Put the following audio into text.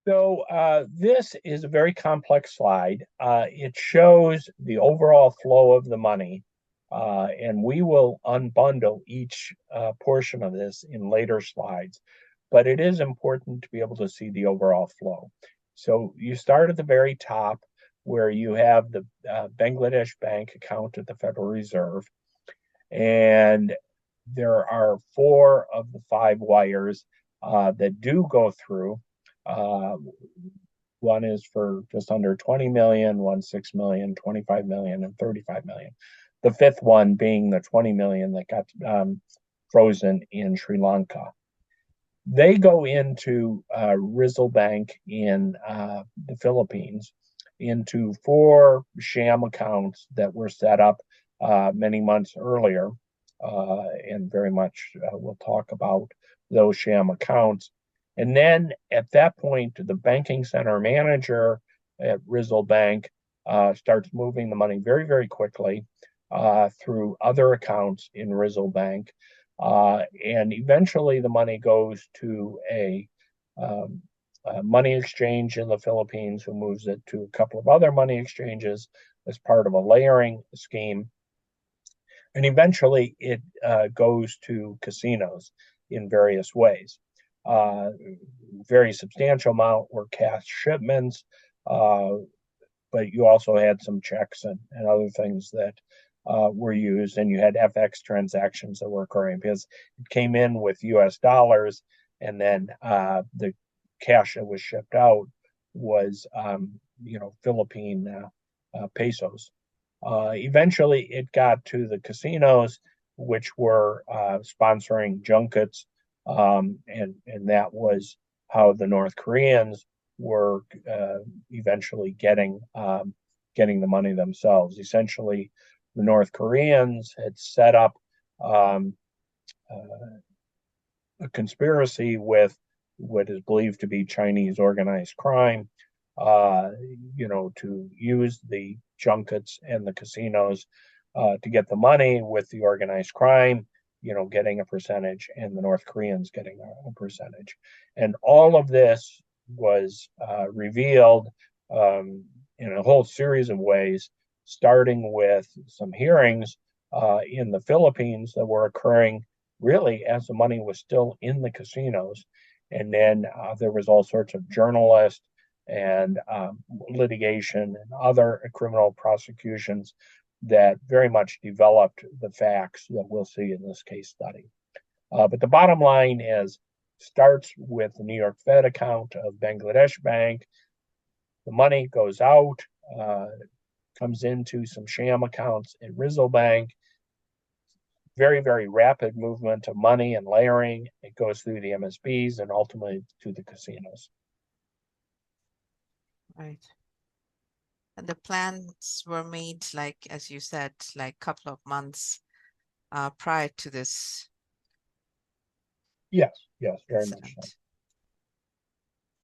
So this is a very complex slide. It shows the overall flow of the money, and we will unbundle each portion of this in later slides. But it is important to be able to see the overall flow. So you start at the very top where you have the Bangladesh Bank account at the Federal Reserve, and there are 4 of the 5 wires that do go through. Uh, One is for just under 20 million, one 6 million, 25 million, and 35 million. The 5th one being the 20 million that got frozen in Sri Lanka. They go into Rizal Bank in the Philippines into 4 sham accounts that were set up many months earlier. And very much we'll talk about those sham accounts. And then at that point, the banking center manager at Rizal Bank starts moving the money very, very quickly through other accounts in Rizal Bank. And eventually the money goes to a money exchange in the Philippines, who moves it to a couple of other money exchanges as part of a layering scheme. And eventually it goes to casinos in various ways. Very substantial amount were cash shipments, but you also had some checks and other things that were used, and you had FX transactions that were occurring because it came in with US dollars, and then the cash that was shipped out was, Philippine pesos. Eventually, it got to the casinos, which were sponsoring junkets, and that was how the North Koreans were eventually getting the money themselves. Essentially, the North Koreans had set up a conspiracy with what is believed to be Chinese organized crime, to use the junkets and the casinos to get the money, with the organized crime, getting a percentage, and the North Koreans getting a percentage. And all of this was revealed in a whole series of ways, starting with some hearings in the Philippines that were occurring really as the money was still in the casinos. And then there was all sorts of journalists and litigation and other criminal prosecutions that very much developed the facts that we'll see in this case study. But the bottom line is, starts with the New York Fed account of Bangladesh Bank. The money goes out, comes into some sham accounts at Rizal Bank. Very, very rapid movement of money and layering. It goes through the MSBs and ultimately to the casinos. Right. And the plans were made, like, as you said, like a couple of months prior to this Yes, very incident. much so.